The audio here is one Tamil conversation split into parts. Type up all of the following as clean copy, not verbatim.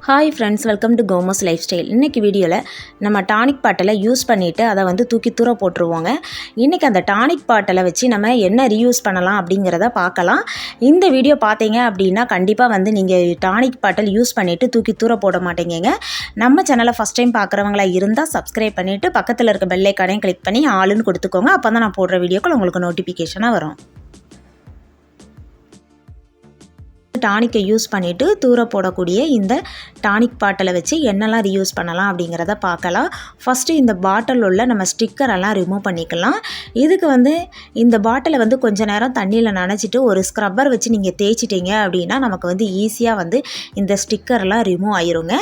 ஹாய் ஃப்ரெண்ட்ஸ், வெல்கம் டு கோமோஸ் லைஃப் ஸ்டைல். இன்றைக்கி வீடியோவில் நம்ம டானிக் பாட்டிலை யூஸ் பண்ணிவிட்டு அதை வந்து தூக்கி தூர போட்டுருவோங்க. இன்றைக்கி அந்த டானிக் பாட்டிலை வச்சு நம்ம என்ன ரீயூஸ் பண்ணலாம் அப்படிங்கிறத பார்க்கலாம். இந்த வீடியோ பார்த்தீங்க அப்படின்னா கண்டிப்பாக வந்து நீங்கள் டானிக் பாட்டில் யூஸ் பண்ணிவிட்டு தூக்கி தூர போட மாட்டேங்க. நம்ம சேனலை ஃபஸ்ட் டைம் பார்க்குறவங்களா இருந்தால் சப்ஸ்கிரைப் பண்ணிவிட்டு பக்கத்தில் இருக்க பெல் ஐக்கானையும் கிளிக் பண்ணி ஆளுன்னு கொடுத்துக்கோங்க. அப்போ தான் நான் போடுற வீடியோக்கள் உங்களுக்கு நோட்டிஃபிகேஷனாக வரும். டானிக்கை யூஸ் பண்ணிவிட்டு தூர போடக்கூடிய இந்த டானிக் பாட்டிலை வச்சு என்னெல்லாம் ரீயூஸ் பண்ணலாம் அப்படிங்கிறத பார்க்கலாம். ஃபஸ்ட்டு இந்த பாட்டில் உள்ள நம்ம ஸ்டிக்கரெல்லாம் ரிமூவ் பண்ணிக்கலாம். இதுக்கு வந்து இந்த பாட்டிலை வந்து கொஞ்சம் நேரம் தண்ணியில் நனைச்சிட்டு ஒரு ஸ்க்ரப்பர் வச்சு நீங்கள் தேய்ச்சிட்டிங்க அப்படின்னா நமக்கு வந்து ஈஸியாக வந்து இந்த ஸ்டிக்கர்லாம் ரிமூவ் ஆயிருங்க.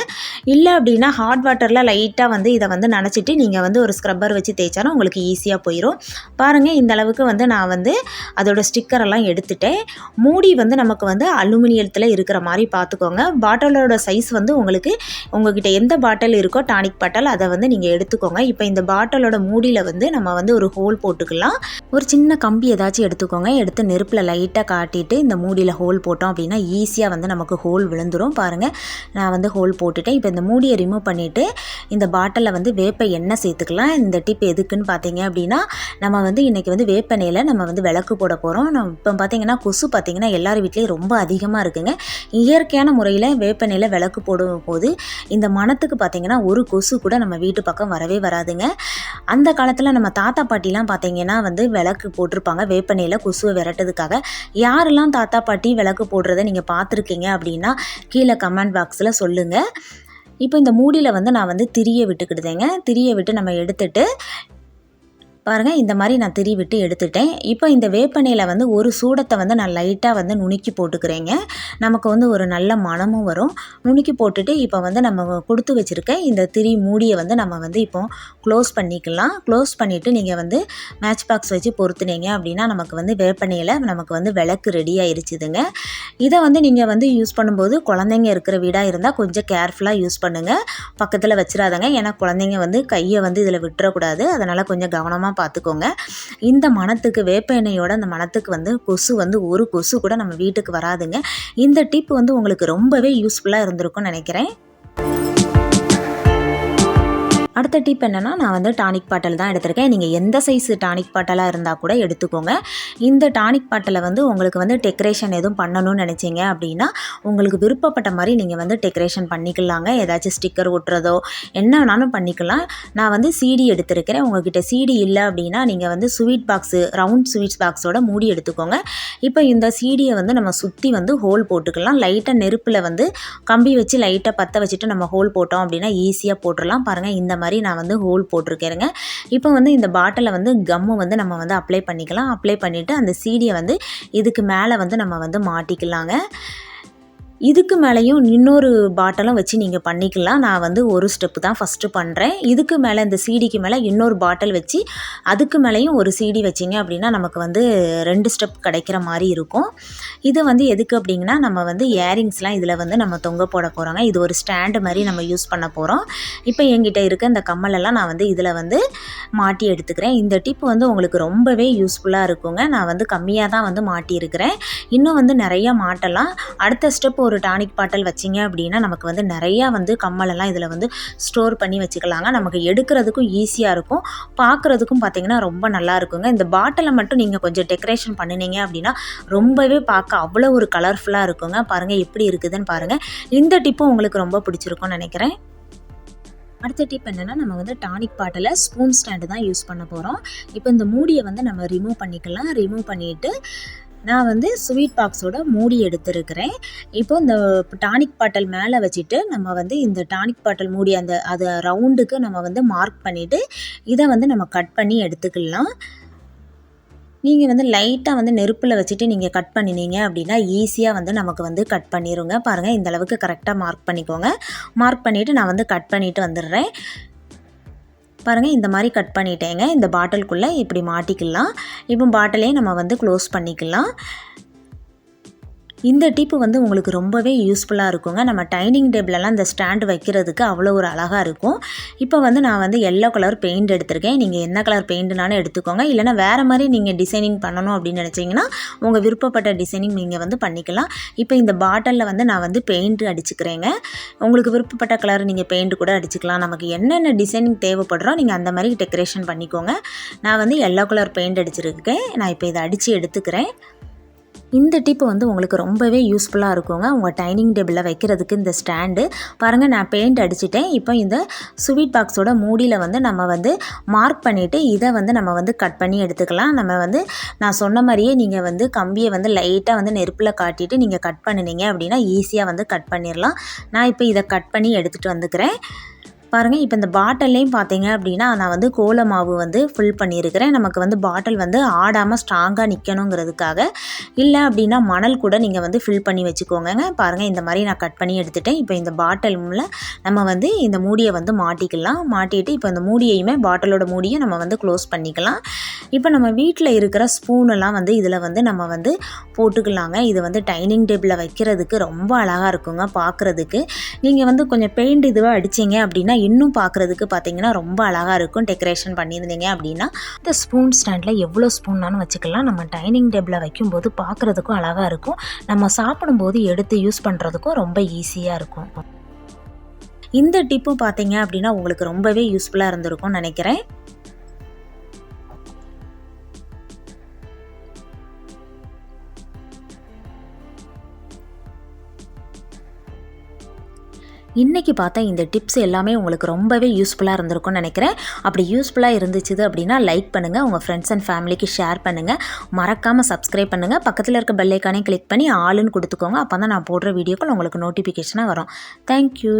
இல்லை அப்படின்னா ஹாட் வாட்டரில் லைட்டாக வந்து இதை வந்து நனைச்சிட்டு நீங்கள் வந்து ஒரு ஸ்க்ரப்பர் வச்சு தேய்ச்சாலும் உங்களுக்கு ஈஸியாக போயிடும். பாருங்கள், இந்த அளவுக்கு வந்து நான் வந்து அதோட ஸ்டிக்கரெல்லாம் எடுத்துட்டேன். மூடி வந்து நமக்கு வந்து அலுமினியத்தில் இருக்கிற மாதிரி பார்த்துக்கோங்க. பாட்டிலோட சைஸ் வந்து உங்ககிட்ட எந்த பாட்டில் இருக்கோ டானிக் பாட்டில் அதை வந்து நீங்கள் எடுத்துக்கோங்க. இப்போ இந்த பாட்டிலோட மூடியில் வந்து நம்ம வந்து ஒரு ஹோல் போட்டுக்கலாம். ஒரு சின்ன கம்பி ஏதாச்சும் எடுத்துக்கோங்க. எடுத்து நெருப்பில் லைட்டாக காட்டிட்டு இந்த மூடியில் ஹோல் போட்டோம் அப்படின்னா ஈஸியாக வந்து நமக்கு ஹோல் விழுந்துடும். பாருங்கள், நான் வந்து ஹோல் போட்டுட்டேன். இப்போ இந்த மூடியை ரிமூவ் பண்ணிவிட்டு இந்த பாட்டிலில் வந்து வேப்ப எண்ணெய் சேர்த்துக்கலாம். இந்த டிப் எதுக்குன்னு பார்த்தீங்க அப்படின்னா நம்ம வந்து இன்றைக்கி வந்து வேப்பெண்ணெயில் நம்ம வந்து விளக்கு போட போகிறோம். இப்போ பார்த்தீங்கன்னா கொசு பார்த்திங்கன்னா எல்லார் வீட்லேயும் ரொம்ப அதிகமாக இருக்குங்க. இயற்கையான முறையில் வேப்பெண்ணெயில் விளக்கு போடும்போது இந்த மணத்துக்கு பார்த்திங்கன்னா ஒரு கொசு கூட நம்ம வீட்டு பக்கம் வரவே வராதுங்க. அந்த காலத்தில் நம்ம தாத்தா பாட்டிலாம் பார்த்திங்கன்னா வந்து விளக்கு போட்டிருப்பாங்க வேப்பெண்ணெயில் கொசுவை விரட்டுறதுக்காக. யாரெல்லாம் தாத்தா பாட்டி விளக்கு போடுறதை நீங்கள் பார்த்துருக்கீங்க அப்படின்னா கீழே கமெண்ட் பாக்ஸில் சொல்லுங்கள். இப்போ இந்த மூடியில் வந்து நான் வந்து திரியை விட்டுக்கிடுதேங்க. திரியை விட்டு நம்ம எடுத்துட்டு பாருங்கள், இந்த மாதிரி நான் திரி விட்டு எடுத்துட்டேன். இப்போ இந்த வேப்பெண்ணெயில் வந்து ஒரு சூடத்தை வந்து நான் லைட்டாக வந்து நுணுக்கி போட்டுக்கிறேங்க. நமக்கு வந்து ஒரு நல்ல மணமும் வரும். நுணுக்கி போட்டுட்டு இப்போ வந்து நம்ம கொடுத்து வச்சுருக்க இந்த திரி மூடியை வந்து நம்ம வந்து இப்போ க்ளோஸ் பண்ணிக்கலாம். க்ளோஸ் பண்ணிவிட்டு நீங்கள் வந்து மேட்ச் பாக்ஸ் வச்சு பொறுத்துனீங்க அப்படின்னா நமக்கு வந்து வேப்பெண்ணெயில் நமக்கு வந்து விளக்கு ரெடி ஆயிடுச்சுதுங்க. இதை வந்து நீங்கள் வந்து யூஸ் பண்ணும்போது குழந்தைங்க இருக்கிற வீடாக இருந்தால் கொஞ்சம் கேர்ஃபுல்லாக யூஸ் பண்ணுங்கள். பக்கத்தில் வச்சிடாதங்க. ஏன்னா குழந்தைங்க வந்து கையை வந்து இதில் விட்டுறக்கூடாது. அதனால் கொஞ்சம் கவனமாக பார்த்துக்கோங்க. இந்த மணத்துக்கு வேப்ப எண்ணெயோட அந்த மணத்துக்கு வந்து கொசு வந்து ஒரு கொசு கூட நம்ம வீட்டுக்கு வராதுங்க. இந்த டிப் வந்து உங்களுக்கு ரொம்பவே யூஸ்ஃபுல்லாக இருந்திருக்கும்னு நினைக்கிறேன். அடுத்த டிப் என்னென்னா, நான் வந்து டானிக் பாட்டில் தான் எடுத்திருக்கேன். நீங்கள் எந்த சைஸு டானிக் பாட்டிலாக இருந்தால் கூட எடுத்துக்கோங்க. இந்த டானிக் பாட்டிலை வந்து உங்களுக்கு வந்து டெக்கரேஷன் எதுவும் பண்ணணும்னு நினச்சிங்க அப்படின்னா உங்களுக்கு விருப்பப்பட்ட மாதிரி நீங்கள் வந்து டெக்கரேஷன் பண்ணிக்கலாங்க. ஏதாச்சும் ஸ்டிக்கர் ஒட்டுறதோ என்ன வேணாலும் பண்ணிக்கலாம். நான் வந்து CD எடுத்திருக்கிறேன். உங்கள்கிட்ட CD இல்லை அப்படின்னா நீங்கள் வந்து ஸ்வீட் பாக்ஸு, ரவுண்ட் ஸ்வீட்ஸ் பாக்ஸோட மூடி எடுத்துக்கோங்க. இப்போ இந்த CDயை வந்து நம்ம சுற்றி வந்து ஹோல் போட்டுக்கலாம். லைட்டாக நெருப்பில் வந்து கம்பி வச்சு லைட்டாக பற்ற வச்சுட்டு நம்ம ஹோல் போட்டோம் அப்படின்னா ஈஸியாக போட்டுடலாம். பாருங்கள், இந்த மாதிரி நான் வந்து ஹோல் போட்டிருக்கேங்க. இப்போ வந்து இந்த பாட்டிலை வந்து கம்மு வந்து நம்ம வந்து அப்ளை பண்ணிக்கலாம். அப்ளை பண்ணிவிட்டு அந்த CDயை வந்து இதுக்கு மேலே வந்து நம்ம வந்து மாட்டிக்கலாங்க. இதுக்கு மேலேயும் இன்னொரு பாட்டிலும் வச்சு நீங்கள் பண்ணிக்கலாம். நான் வந்து ஒரு ஸ்டெப்பு தான் ஃபஸ்ட்டு பண்ணுறேன். இதுக்கு மேலே இந்த CDக்கு மேலே இன்னொரு பாட்டில் வச்சு அதுக்கு மேலேயும் ஒரு CD வச்சிங்க அப்படின்னா நமக்கு வந்து 2 ஸ்டெப் கிடைக்கிற மாதிரி இருக்கும். இது வந்து எதுக்கு அப்படிங்கன்னா நம்ம வந்து இயரிங்ஸ்லாம் இதில் வந்து நம்ம தொங்க போட போகிறோங்க. இது ஒரு ஸ்டாண்டு மாதிரி நம்ம யூஸ் பண்ண போகிறோம். இப்போ என்கிட்ட இருக்க இந்த கம்மலெல்லாம் நான் வந்து இதில் வந்து மாட்டி எடுத்துக்கிறேன். இந்த டிப் வந்து உங்களுக்கு ரொம்பவே யூஸ்ஃபுல்லாக இருக்குங்க. நான் வந்து கம்மியாக தான் வந்து மாட்டியிருக்கிறேன். இன்னும் வந்து நிறையா மாட்டலாம். அடுத்த ஸ்டெப் ஒரு டானிக் பாட்டில் வச்சிங்க அப்படின்னா நமக்கு வந்து நிறையா வந்து கம்மலெல்லாம் இதில் வந்து ஸ்டோர் பண்ணி வச்சுக்கலாங்க. நமக்கு எடுக்கிறதுக்கும் ஈஸியாக இருக்கும். பார்க்குறதுக்கும் பார்த்திங்கன்னா ரொம்ப நல்லா இருக்குங்க. இந்த பாட்டிலை மட்டும் நீங்கள் கொஞ்சம் டெக்கரேஷன் பண்ணினீங்க அப்படின்னா ரொம்பவே பார்க்க அவ்வளோ ஒரு கலர்ஃபுல்லாக இருக்குங்க. பாருங்கள் எப்படி இருக்குதுன்னு பாருங்கள். இந்த டிப்பும் உங்களுக்கு ரொம்ப பிடிச்சிருக்கும்னு நினைக்கிறேன். அடுத்த டிப் என்னென்னா, நம்ம வந்து டானிக் பாட்டில் ஸ்பூன் ஸ்டாண்டு தான் யூஸ் பண்ண போகிறோம். இப்போ இந்த மூடியை வந்து நம்ம ரிமூவ் பண்ணிக்கலாம். ரிமூவ் பண்ணிவிட்டு நான் வந்து ஸ்வீட் பாக்ஸோட மூடி எடுத்துருக்கிறேன். இப்போ இந்த டானிக் பாட்டில் மேலே வச்சுட்டு நம்ம வந்து இந்த டானிக் பாட்டில் மூடி அதை ரவுண்டுக்கு நம்ம வந்து மார்க் பண்ணிவிட்டு இதை வந்து நம்ம கட் பண்ணி எடுத்துக்கலாம். நீங்கள் வந்து லைட்டாக வந்து நெருப்பில் வச்சுட்டு நீங்கள் கட் பண்ணினீங்க அப்படின்னா ஈஸியாக வந்து நமக்கு வந்து கட் பண்ணிடுங்க. பாருங்கள், இந்த அளவுக்கு கரெக்டாக மார்க் பண்ணிக்கோங்க. மார்க் பண்ணிவிட்டு நான் வந்து கட் பண்ணிவிட்டு வந்துடுறேன். பாருங்கள், இந்த மாதிரி கட் பண்ணிட்டேங்க. இந்த பாட்டிலுக்குள்ளே இப்படி மாட்டிக்கலாம். இப்போ பாட்டிலையும் நம்ம வந்து க்ளோஸ் பண்ணிக்கலாம். இந்த டிப்பு வந்து உங்களுக்கு ரொம்பவே யூஸ்ஃபுல்லாக இருக்குங்க. நம்ம டைனிங் டேபிளெல்லாம் இந்த ஸ்டாண்டு வைக்கிறதுக்கு அவ்வளோ ஒரு அழகாக இருக்கும். இப்போ வந்து நான் வந்து எல்லோ கலர் பெயிண்ட் எடுத்திருக்கேன். நீங்கள் என்ன கலர் பெயிண்ட்னாலும் எடுத்துக்கோங்க. இல்லைனா வேறு மாதிரி நீங்கள் டிசைனிங் பண்ணணும் அப்படின்னு நினச்சிங்கன்னா உங்கள் விருப்பப்பட்ட டிசைனிங் நீங்கள் வந்து பண்ணிக்கலாம். இப்போ இந்த பாட்டிலில் வந்து நான் வந்து பெயிண்ட் அடிச்சுக்கிறேங்க. உங்களுக்கு விருப்பப்பட்ட கலர் நீங்கள் பெயிண்ட் கூட அடிச்சுக்கலாம். நமக்கு என்னென்ன டிசைனிங் தேவைப்படுறோ நீங்கள் அந்த மாதிரி டெக்கரேஷன் பண்ணிக்கோங்க. நான் வந்து எல்லோ கலர் பெயிண்ட் அடிச்சிருக்கேன். நான் இப்போ இதை அடித்து எடுத்துக்கிறேன். இந்த டிப்பு வந்து உங்களுக்கு ரொம்பவே யூஸ்ஃபுல்லாக இருக்குங்க. உங்கள் டைனிங் டேபிளில் வைக்கிறதுக்கு இந்த ஸ்டாண்டு பாருங்கள், நான் பெயிண்ட் அடிச்சிட்டேன். இப்போ இந்த ஸ்வீட் பாக்ஸோட மூடியில் வந்து நம்ம வந்து மார்க் பண்ணிவிட்டு இதை வந்து நம்ம வந்து கட் பண்ணி எடுத்துக்கலாம். நம்ம வந்து நான் சொன்ன மாதிரியே நீங்கள் வந்து கம்பியை வந்து லைட்டாக வந்து நெருப்பில் காட்டிட்டு நீங்கள் கட் பண்ணினீங்க அப்படின்னா ஈஸியாக வந்து கட் பண்ணிடலாம். நான் இப்போ இதை கட் பண்ணி எடுத்துகிட்டு வந்துக்கிறேன். பாருங்கள், இப்போ இந்த பாட்டில்லையும் பார்த்தீங்க அப்படின்னா நான் வந்து கோல மாவு வந்து ஃபில் பண்ணியிருக்கிறேன். நமக்கு வந்து பாட்டில் வந்து ஆடாமல் ஸ்ட்ராங்காக நிற்கணுங்கிறதுக்காக. இல்லை அப்படின்னா மணல் கூட நீங்கள் வந்து ஃபில் பண்ணி வச்சுக்கோங்க. பாருங்கள், இந்த மாதிரி நான் கட் பண்ணி எடுத்துட்டேன். இப்போ இந்த பாட்டிலில் நம்ம வந்து இந்த மூடியை வந்து மாட்டிக்கலாம். மாட்டிட்டு இப்போ இந்த மூடியையுமே பாட்டிலோட மூடியை நம்ம வந்து க்ளோஸ் பண்ணிக்கலாம். இப்போ நம்ம வீட்டில் இருக்கிற ஸ்பூனெல்லாம் வந்து இதில் வந்து நம்ம வந்து போட்டுக்கலாங்க. இது வந்து டைனிங் டேபிளில் வைக்கிறதுக்கு ரொம்ப அழகாக இருக்குங்க பார்க்குறதுக்கு. நீங்கள் வந்து கொஞ்சம் பெயிண்ட் இதுவாக அடிச்சிங்க அப்படின்னா இன்னும் பார்க்குறதுக்கு பார்த்தீங்கன்னா ரொம்ப அழகாக இருக்கும். டெக்கரேஷன் பண்ணியிருந்தீங்க அப்படின்னா இந்த ஸ்பூன் ஸ்டாண்டில் எவ்வளோ ஸ்பூன்னாலும் வச்சுக்கலாம். நம்ம டைனிங் டேபிளில் வைக்கும்போது பார்க்குறதுக்கும் அழகாக இருக்கும். நம்ம சாப்பிடும்போது எடுத்து யூஸ் பண்ணுறதுக்கும் ரொம்ப ஈஸியாக இருக்கும். இந்த டிப்பு பார்த்தீங்க அப்படின்னா உங்களுக்கு ரொம்பவே யூஸ்ஃபுல்லாக இருந்திருக்கும்னு நினைக்கிறேன். இன்றைக்கி பார்த்தா இந்த டிப்ஸ் எல்லாமே உங்களுக்கு ரொம்பவே யூஸ்ஃபுல்லாக இருந்திருக்கும்னு நினைக்கிறேன். அப்படி யூஸ்ஃபுல்லாக இருந்துச்சு அப்படின்னா லைக் பண்ணுங்கள், உங்கள் ஃப்ரெண்ட்ஸ் அண்ட் ஃபேமிலிக்கு ஷேர் பண்ணுங்கள், மறக்காமல் சப்ஸ்கிரைப் பண்ணுங்கள், பக்கத்தில் இருக்க பெல் ஐக்கானே கிளிக் பண்ணி ஆளுன்னு கொடுத்துக்கோங்க. அப்போ தான் நான் போடுற வீடியோக்கள் உங்களுக்கு நோட்டிஃபிகேஷனாக வரும். தேங்க்யூ.